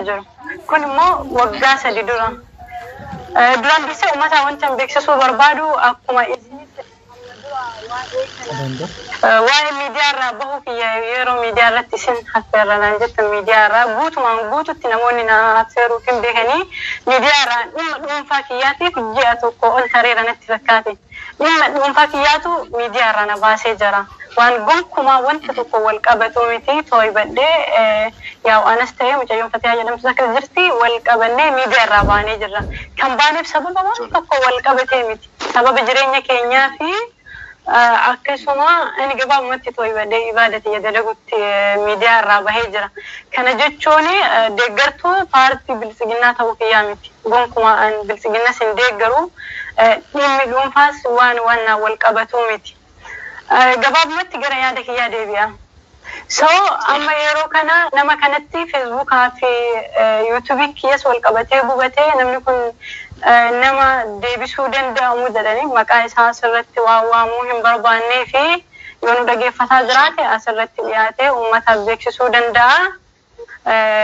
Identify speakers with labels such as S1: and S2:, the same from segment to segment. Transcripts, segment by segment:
S1: jiru. Kun immoo waggaa 3 dura. Duraan dursee uummata wanta beeksisuu barbaadu akkuma waa'ee miidiyaarraa bahu yeroo miidiyaarratti isin affeerranaan jettan miidiyaarraa guututti namoonni na affeeruuf hin beekanii miidiyaarraa dhimma dhuunfaa kiyyaatiif ji'a tokko ol tareera natti fakkaate. Dhimma dhuunfaa kiyyaatu miidiyaarraa na baasee jira. Waan gonkumaa wanta tokko wal qabatu miti tooyi badhee yaa anas ta'ee mucayyoon Fatihaa jedhamtu akka jirti wal qabannee miidiyaarraa baanee jirra. Kan baaneef sababa waan tokko wal qabatee miti. Sababa jireenya keenyaa fi akkasuma inni gabaabumatti tooyi badhee ibaadati dalagutti miidiyaarraa bahee jira. Kana jechuun deeggartuu paartii bilisiginnaa ta'uu kiyyaa miti. Gonkumaa bilisiginnas hin deeggaru. Dhimmi dhuunfaas waan wal qabatu miti. Gabaabumatti gara yaada kiyyaa deebi'a. So amma yeroo kana nama kanatti Facebookaa fi YouTube kiyyas wal qabatee gubatee namni kun nama deebisuu danda'amu jedhanii maqaa isaa asirratti waamuu hin barbaannee fi yoo nu dhageeffataa jiraate asirratti dhiyaatee uummataaf beeksisuu danda'a.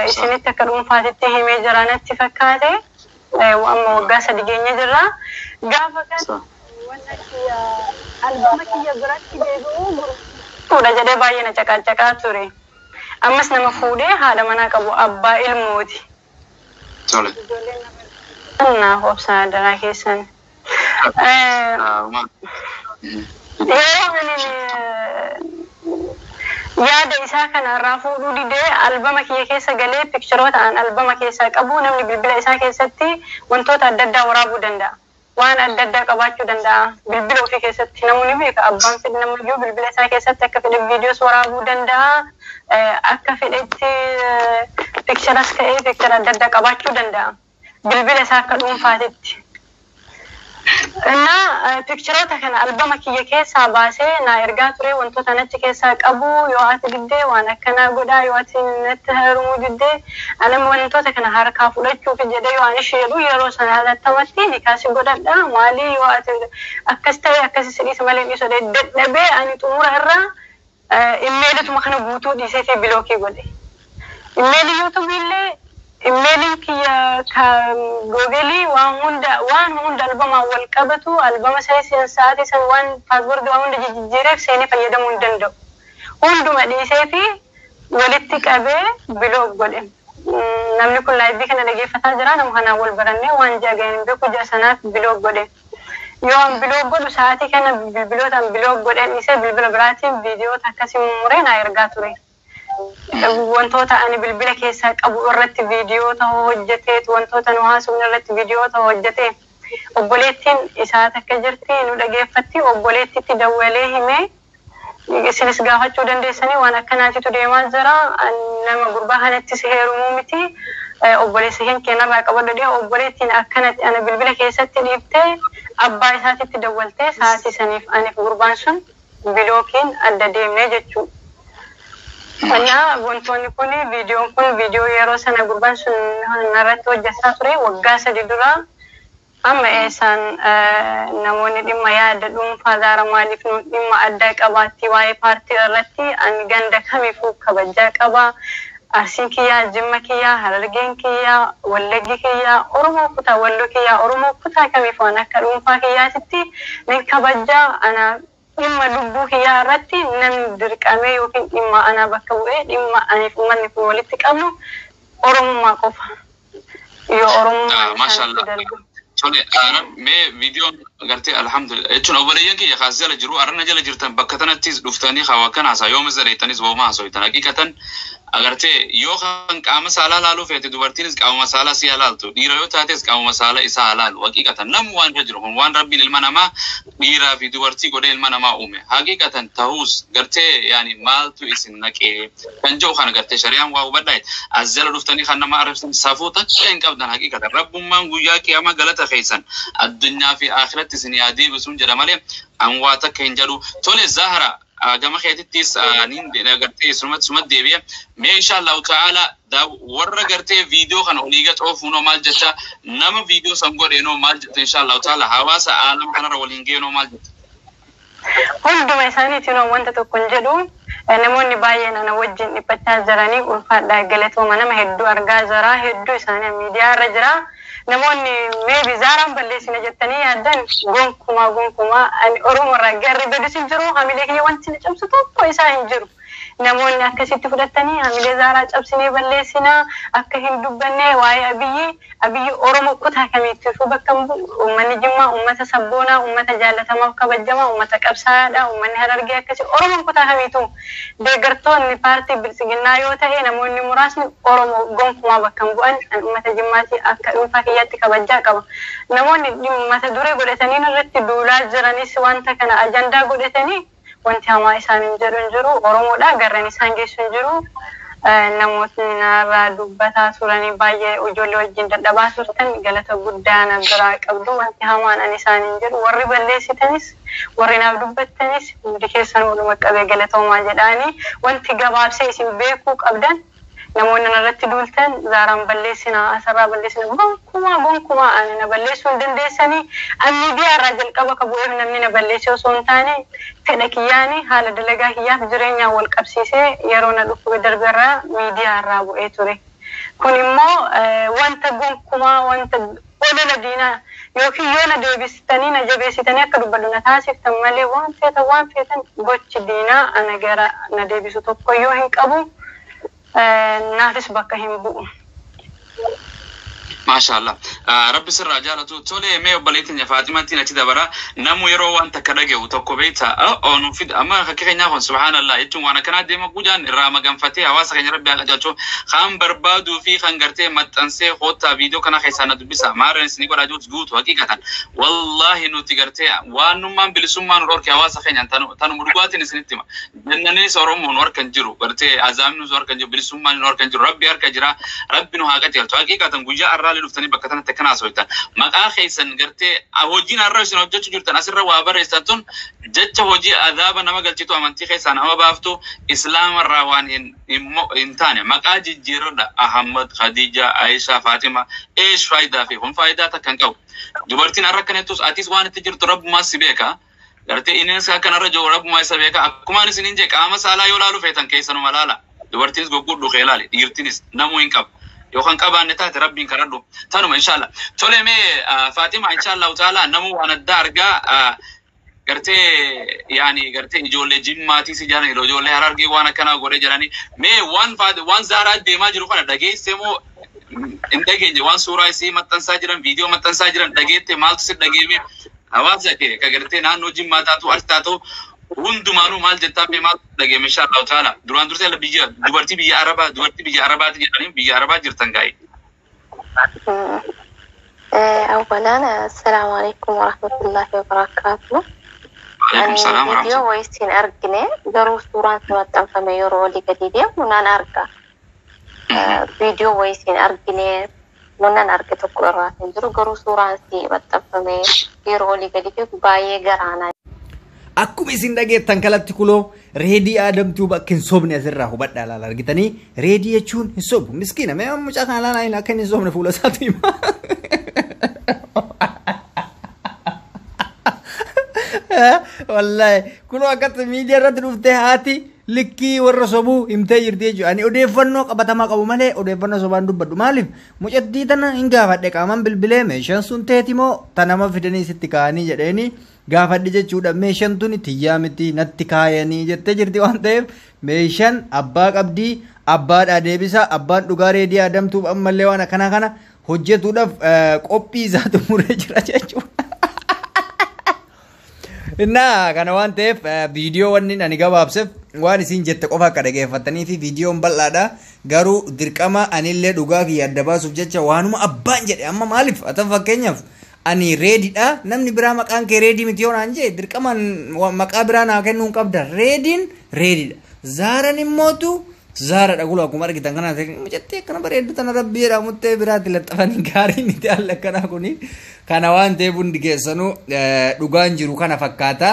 S1: Isinitti akka dhuunfaatitti himee jira natti fakkaate. Amma waggaa 3 geenye jirra. Gaafa kana albama kiyya biratti deebi'uu fuudha jedhee baay'ee na caqacaqaa ture. Ammas nama fuudhee haadha manaa qabu abbaa ilmooti.
S2: Tole.
S1: Naaf obsaa daraa keessan. Yaada isaa kanarraa fuudhuu didee albama kiyya keessa galee pikcharoota aan albama keessaa qabu namni bilbila isaa keessatti wantoota adda addaa waraabuu danda'a. Waan adda addaa qabaachuu danda'a. Bilbila ofii keessatti namoonni beeka abbaan fedhi namayyuu bilbila isaa keessatti akka fedhe viidiyoos waraabuu danda'a. Akka fedhetti pikcharas ta'ee pikchara adda addaa qabaachuu danda'a. Bilbila isaa akka dhuunfaatitti. Innaa pikcharoota kana albama kiyya keessaa baasee na ergaa ture wantoota nachi keessaa qabu yoo ati diddee waan akkanaa godhaa yoo ati natti harumuu diddee anam wantoota kana harkaa fudhachuuf jedhee yoo ani sheedhu yeroo sana halattamatti ni kaasi godhadha maalii yoo ati akkas ta'e akkas sidhiisa malee dhiisoo dadhabee ani xumura irraa immeelituma kana guutuu dhiisee fi bilookii godhe. Immeeli YouTube illee immeelin kiyya Google waan hunda albama wal qabatu albama sa'aatii san waan paaswoordii waan hunda jijjiireef seenee fayyadamuu hin danda'u. Hunduma dhiisee fi walitti qabee biloog godhe. Namni kun laayivii kana dhageeffataa jira nama kanaan wal barannee waan jageen beeku jira sanaaf biloog godhe. Yoo an biloog godhu sa'aatii kana bilbilootaan biloog godhe dhiisee bilbila biraatiin viidiyoota akkasii muree na ergaa ture. Wantoota ani bilbila keessaa qabu irratti viidiyoota hojjetee wantoota nu haasofne irratti viidiyoota hojjetee obboleettiin isaa takka jirti nu dhageeffatti obboleettitti dawwalee himee isinis gaafachuu dandeessanii waan akkanaatitu deemaa jira nama gurbaa kanattis heerumuu miti obboleessa keenyarraa qabadhee obboleettiin akkanatti ana bilbila keessatti dhiiftee abbaa isaatitti dawwaltee sa'aatii saniif aniif gurbaan sun bilookiin adda deemnee jechuudha. Ana wantoonni kun viidiyoo yeroo sana gurbaan sun narratti hojjetaa ture waggaa 3 dura amma eessaan namoonni dhimma yaada dhuunfaa zaara maaliif nu dhimma addaa qabaatti waa'ee paartii irratti ani ganda kamiifuu kabajaa qaba. Arsiin kiyyaa, Jimma kiyyaa, Harargeen kiyyaa, Wallaggi kiyyaa, Oromoo kutaa Walloo kiyyaa, Oromoo kutaa kamiifuu akka dhuunfaa kiyyaatitti ni kabajaa ana dhimma lubbuu kiyyaa irratti namni dirqamee yookiin dhimma ana bakka bu'ee dhimma aniif uummanni kun walitti qabnu Oromummaa qofa. Yoo Oromummaa
S2: maashaallah. Tole mee viidiyoo gartee alhamdulillah jechuun obboleeyyan kiyya kaas jala jiru arana jala jirtan bakka tanattis dhuftanii hawaa kan haasaa yoo mazareetanis booma haasooytan haqiqatan agartee yoo kan qaama saalaa laaluu feete dubartiinis qaama saalaa si halaaltu dhiira yoo taates qaama saalaa isaa halaalu haqiqatan namni waan irra jiru kun waan rabbiin ilma namaa dhiiraa fi dubartii godhee ilma namaa uume haqiqatan ta'us gartee yaani maaltu isin naqee kan jiru kana gartee shari'aan waa hubadhaa as jala dhuftanii kan nama arrabsan safuu takka hin qabdan haqiqatan rabbummaan guyyaa qiyaamaa galata keessan addunyaa fi akhiratti isin yaadee bisuun jedha malee an waa takka hin jedhu tole Zahra gama keetittis nin gartee sumat deebi'e mee inshallah ta'ala da warra gartee viidiyoo kana oliiga xoofuunoo maal jecha nama viidiyoo san godheenoo maal jetta inshallah ta'ala hawaasa aalam kanarra waliin geenoo maal jetta
S1: hunduma isaaniitiin wanta tokko hin jedhu namoonni baay'een ana wajjin dhiphachaa jiranii ulfaadhaa galatooma nama hedduu argaa jira hedduu isaanii miidiyaa irra jira namoonni maybe zaaraan balleessina jettanii yaaddan gonkumaa ani oromoo irraa garri badisi jiru hamilee kiyya wanti na cabsu tokko isaa hin jiru namoonni akkasitti fudhatanii hamilee zaaraa cabsinee balleessina akka hin dubbanne waa'ee abiyyi oromoo kutaa kamiittuu bakka uummanni jimmaa uummata sabboonaa uummata jaallatamaa kabajamaa uummata qabsaadha uummanni harargee akkasii oromoon kutaa kamiittuu deeggartoonni paartii bilisiginnaa yoo ta'e namoonni muraasni oromoo gonkumaa bakka bu'an uummata jimmaatti akka dhuunfaa kiyyaatti kabajaa qaba namoonni mata duree godhatanii irratti duulaa jiranis wanta kana ajandaa godhatanii wanti hamaa isaanin jiru oromoodha garran isaan geessu jiru namootni narraa dubbataa turanii baay'ee ijoollee wajjin dadhabaa turtan galata guddaa na biraa qabdu wanti hamaan an isaanin jiru warri balleessitanis warri naaf dubbattanis hundi keessan waluma qabee galatoomaa jedhaanii wanti gabaabsee isin beekuu qabdan namoonni irratti duultan zaaraan balleessina asarraa balleessina gonkumaa ani na balleessuu hin dandeessanii ani miidiyaa irraa jalqaba qabuuf namni na balleessee osoo hin taane fedha kiyyaanii haala dalagaa kiyyaaf jireenyaan wal qabsiisee yeroo na dhufu darbeerraa miidiyaa irraa bu'ee ture kun immoo wanta gonkumaa wanta olola diinaa yookiin yoo na deebistanii na jabeessitanii akka dubbadhu na taasiftan malee waan feetan gochi diinaa ana gara na deebisu tokkoyyuu hin qabu naafis bakka hin bu'u.
S2: Mashallah. Rabbi sirraa jaalatu tole mee obboleettiin Faatimaatti achi dabara namu yeroo waan takka dhage'u tokko beekta onu fid amma fakkeenya kun subhanallah jechuun waan kana deema gudaan irraa maganfatee hawaasa keenya rabbi haa qajeelchu kan barbaaduu fi kan gartee maxxansee hoota viidiyoo kana keessaa na dubbisa maareen isin godhaa jirtu guutu haqiqatan wallahi nuti gartee waanummaan bilisummaan dhorkee hawaasa keenya tanu mudugaatiin isinitti hima jannanis oromoon warkan jiru gartee azaamnus warkan jiru bilisummaan warkan jiru rabbi harka jira rabbi nu haa qajeelchu haqiqatan guyyaa arraa luftani bakka tanatti kana soitan maqaa keessan gartee hojiin arraa isin hojjechuu jirtan asirra waa barreessan tun jecha hojii adaaba nama galchitu amantii keessan nama baaftu islaama irraa waan hin taane maqaa jijjiirodha Ahmad Khadija Aisha Fatima eesh faayidaa fi kun faayidaa takka hin qabu dubartiin arra kanattus atis waan itti jirtu rabbumaa si beeka gartee innis kanarra jiru rabbumaa isa beeka akkuma isiniin jee qaama saalaa yoo laalu feetan keessanuma laala dubartiinis goggudhu keelaali dhiirtinis namuu hin qabu يوخان كابان نتات ربي كردو تانو إن شاء الله تولي مي فاطمة إن شاء الله تعالى نمو وانا الدارقة قرتي يعني قرتي جولي جماتي سجاني لو جولي هرارقي وانا كنا قولي جلاني مي وان زارات ديما جرو خانا دقي سيمو اندقي وان سورة سي متن ساجران فيديو متن ساجران دقي تي مالتو سي دقي مي هواز جاكي كقرتي نانو جماتاتو أرتاتو hundumaanuu maal jettaa fi maal dhagee insha Allah taala duraan dursee dubartii biyya Arabaati jedhanii biyya Arabaa jirtan gaa'e.
S3: أولاً السلام عليكم ورحمة الله وبركاته.
S2: عليكم السلام ورحمة الله.
S3: فيديو ويسين أرجني جرو سورة توتم فميورو لجديدة منان أرجع. فيديو ويسين أرجني منان أرجع تقرأ جرو سورة سي توتم فميورو لجديدة باي جرانا.
S4: Akkuma isin dhageettan kalatti kuloo reedii aadamtuu bakka hin sobne asirraa hubadhaa laala argitanii reedii jechuun hin sobu miskiina mee mucaa kana laala akka hin sobne fuula isaatu hima. Wallahi kunoo akkatti miidiyaa irratti dhuftee haati likkii warra sobuu himtee jirti jechuudha. Ani odeeffannoo qabatamaa qabu malee odeeffannoo sobaan dubbadhu maaliif mucattii tana hin gaafadhe qaamaan bilbilee meeshaan sun teeti moo tanama fidanii sitti kaa'anii jedheeni. Gaafadhi jechuudha meeshaan tuni tiyyaa miti natti kaayanii jettee jirti waan ta'eef meeshaan abbaa qabdii abbaadhaa deebisa abbaan dhugaa reedii aadamtuuf ammallee waan akkana kana hojjetuudhaaf qophii isaatu muree jira jechuudha. Innaa kana waan ta'eef viidiyoo wanni ani gabaabseef waan isin jette qofa akka dhageeffattanii fi viidiyoon bal'aadha garuu dirqama anillee dhugaa kiyya adda baasuuf jecha waanuma abbaan jedhe amma maaliif atan fakkeenyaaf ani reedidha namni biraa maqaan kee reedii miti yoonaan jee dirqaman maqaa biraa naa kennuun qabda reediin reedidha zaaran immootu zaaradha gulu akkuma argitan kana mucattee akkana bareeddu tana rabbii jedhamuttee biraatti laxxafanii gaariin itti haala akkanaa kuni kana waan ta'eef hundi keessanuu dhugaan jiru kana fakkaata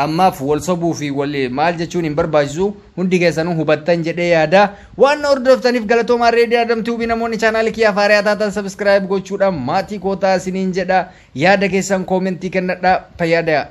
S4: ammaaf wal sobuu fi wal maal jechuun hin barbaachisu hundi keessanuu hubattan jedhee yaada waan hordoftaniif galatoomaa reedii aadamtuu bi namoonni chaanaal kiyya faariyaa taatan subscribe gochuudhaan maatii kootaa isiniin jedha yaada keessan koomentii kennadhaa fayyadaa